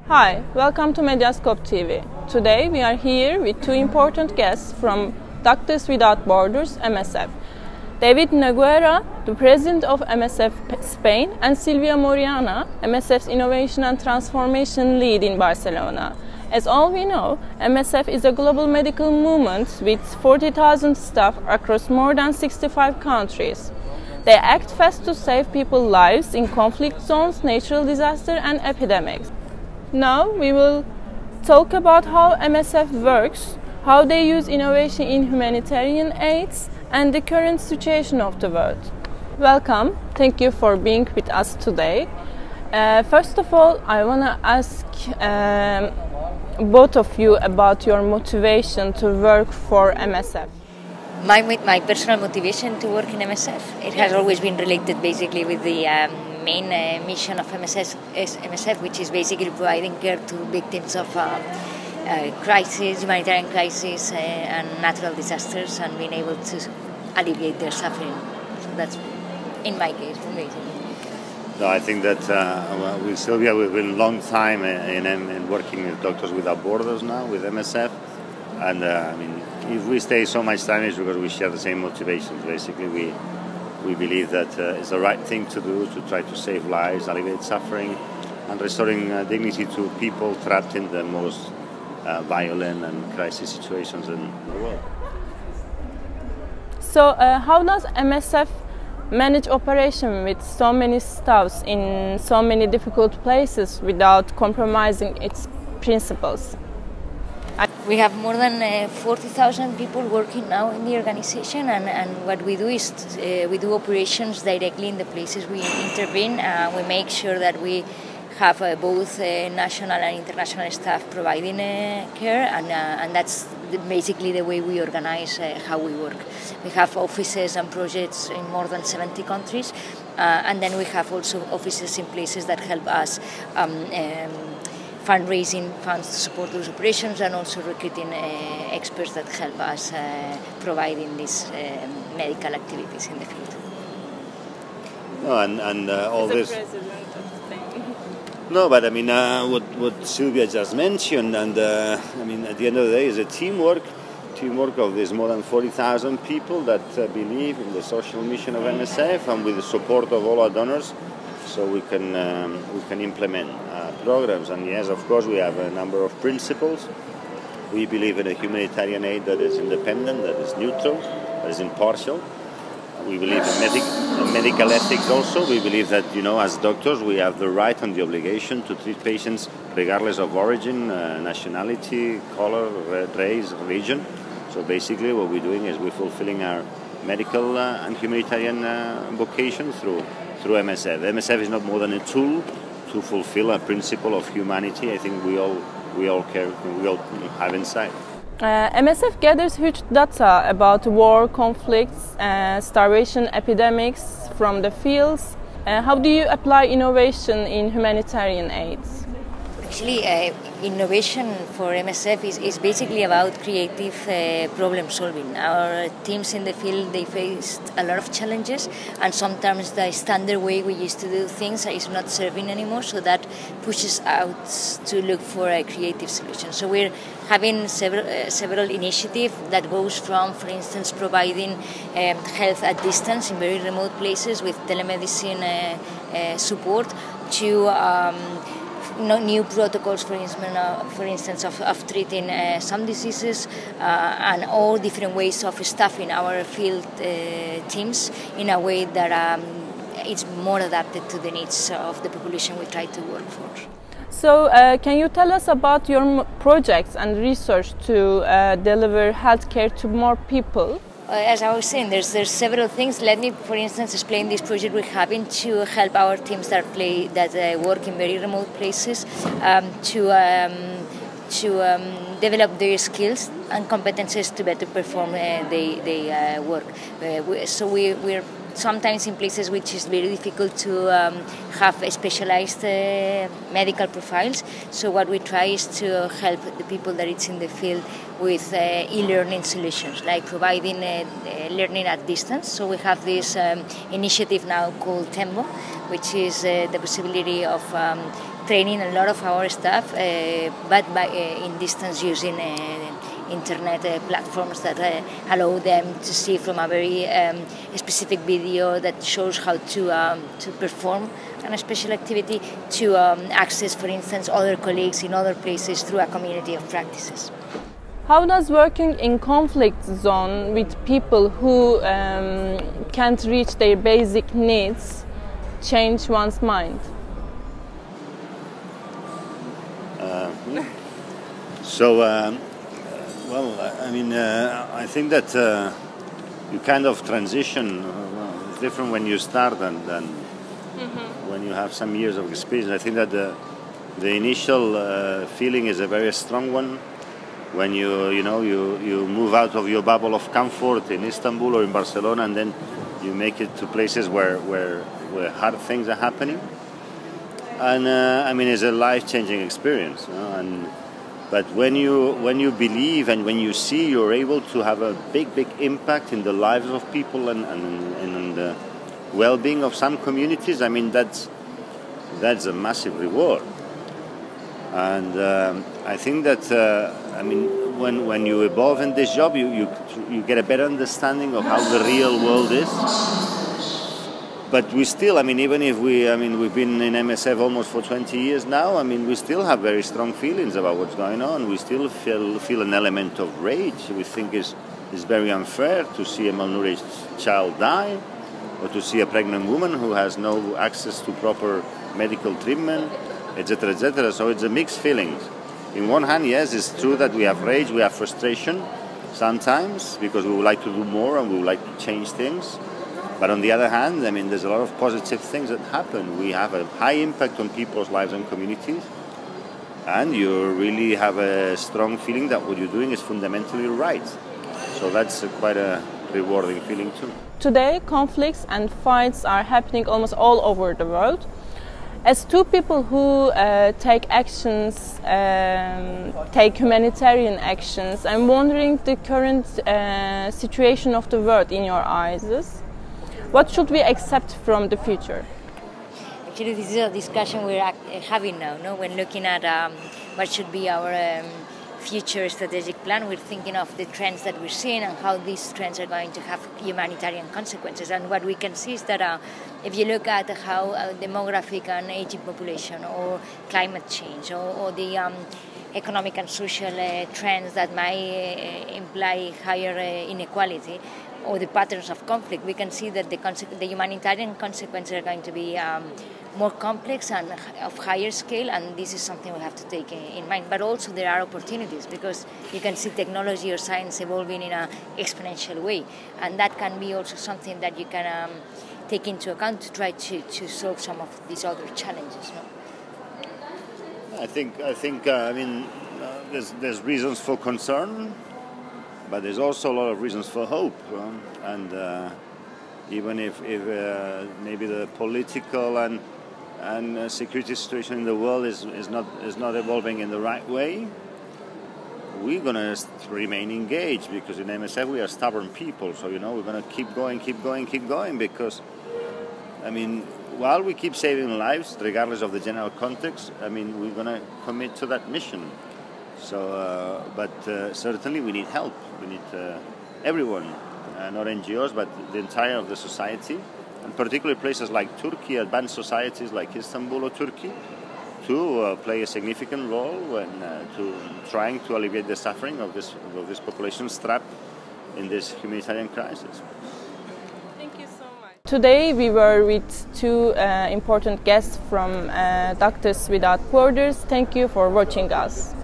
Hi, welcome to Medyascope TV. Today we are here with two important guests from Doctors Without Borders, MSF. David Noguera, the president of MSF Spain, and Silvia Moriana, MSF's Innovation and Transformation lead in Barcelona. As all we know, MSF is a global medical movement with 40,000 staff across more than 65 countries. They act fast to save people's lives in conflict zones, natural disasters, and epidemics. Now we will talk about how MSF works, how they use innovation in humanitarian aids, and the current situation of the world. Welcome. Thank you for being with us today. First of all, I want to ask both of you about your motivation to work for MSF. My personal motivation to work in MSF, it has always been related basically with the main mission of MSF, which is basically providing care to victims of crisis, humanitarian crisis and natural disasters, and being able to alleviate their suffering. So that's, in my case, basically. No, I think that with Silvia, we've been a long time in working with Doctors Without Borders now, with MSF. And I mean, if we stay so much time, it's because we share the same motivations. Basically, we believe that it's the right thing to do, to try to save lives, alleviate suffering, and restoring dignity to people trapped in the most violent and crisis situations in the world. So, how does MSF manage operation with so many staffs in so many difficult places without compromising its principles? We have more than 40,000 people working now in the organization, and what we do is we do operations directly in the places we intervene. We make sure that we have both national and international staff providing care, and that's basically the way we organize how we work. We have offices and projects in more than 70 countries, and then we have also offices in places that help us fundraising funds to support those operations, and also recruiting experts that help us providing these medical activities in the field. No, and all this. No, but I mean, what Silvia just mentioned, and I mean, at the end of the day, is a teamwork of these more than 40,000 people that believe in the social mission of MSF, and with the support of all our donors, so we can implement programs. And yes, of course, we have a number of principles. We believe in a humanitarian aid that is independent, that is neutral, that is impartial. We believe in medical ethics also. We believe that, you know, as doctors, we have the right and the obligation to treat patients regardless of origin, nationality, color, race, religion. So basically what we're doing is we're fulfilling our medical and humanitarian vocation through MSF. MSF is not more than a tool to fulfill a principle of humanity. I think we all care, we all have inside. MSF gathers huge data about war, conflicts, starvation, epidemics from the fields. How do you apply innovation in humanitarian aids? Actually, innovation for MSF is basically about creative problem solving. Our teams in the field, they faced a lot of challenges, and sometimes the standard way we used to do things is not serving anymore, so that pushes out to look for a creative solution. So we're having several initiatives that goes from, for instance, providing health at distance in very remote places with telemedicine support, to new protocols, for instance, of treating some diseases, and all different ways of staffing our field teams in a way that is more adapted to the needs of the population we try to work for. So, can you tell us about your projects and research to deliver healthcare to more people? As I was saying, there's several things. Let me, for instance, explain this project we're having to help our teams that work in very remote places to develop their skills and competences to better perform their work. So we're sometimes in places which is very difficult to have specialized medical profiles. So what we try is to help the people that it's in the field with e-learning solutions, like providing learning at distance. So we have this initiative now called Tembo, which is the possibility of training a lot of our staff, but in distance using internet platforms that allow them to see from a very specific video that shows how to perform a special activity, to access, for instance, other colleagues in other places through a community of practices. How does working in conflict zone with people who can't reach their basic needs change one's mind? Well, I mean, I think that you kind of transition. It's different when you start than when you have some years of experience. I think that the initial feeling is a very strong one. When you move out of your bubble of comfort in Istanbul or in Barcelona, and then you make it to places where hard things are happening. And I mean, it's a life-changing experience. But when you believe and when you see you're able to have a big impact in the lives of people and the well-being of some communities, I mean, that's a massive reward. And I think that I mean, when you evolve in this job, you get a better understanding of how the real world is. But we still, I mean, even if we've been in MSF almost for 20 years now, I mean, we still have very strong feelings about what's going on. We still feel an element of rage. We think it's very unfair to see a malnourished child die, or to see a pregnant woman who has no access to proper medical treatment, etc., etc. So it's a mixed feelings. In one hand, yes, it's true that we have rage, we have frustration sometimes, because we would like to do more and we would like to change things. But on the other hand, I mean, there's a lot of positive things that happen. We have a high impact on people's lives and communities, and you really have a strong feeling that what you're doing is fundamentally right. So that's quite a rewarding feeling too. Today, conflicts and fights are happening almost all over the world. As two people who take actions, take humanitarian actions, I'm wondering the current situation of the world in your eyes. What should we accept from the future? Actually, this is a discussion we're having now. No? When looking at what should be our future strategic plan, we're thinking of the trends that we're seeing and how these trends are going to have humanitarian consequences. And what we can see is that if you look at how demographic and aging population, or climate change, or the economic and social trends that might imply higher inequality, or the patterns of conflict, we can see that the humanitarian consequences are going to be more complex and of higher scale, and this is something we have to take in mind. But also there are opportunities, because you can see technology or science evolving in an exponential way, and that can be also something that you can take into account to try to solve some of these other challenges. No? I think I mean, there's reasons for concern, but there's also a lot of reasons for hope, and even if maybe the political and security situation in the world is not evolving in the right way, we're going to remain engaged, because in MSF we are stubborn people. So we're going to keep going, because I mean, while we keep saving lives, regardless of the general context, I mean, we're going to commit to that mission. So, but certainly we need help. We need everyone, not NGOs, but the entire of the society, and particularly places like Turkey, advanced societies like Istanbul or Turkey, to play a significant role when to trying to alleviate the suffering of this population trapped in this humanitarian crisis. Thank you so much. Today we were with two important guests from Doctors Without Borders. Thank you for watching us.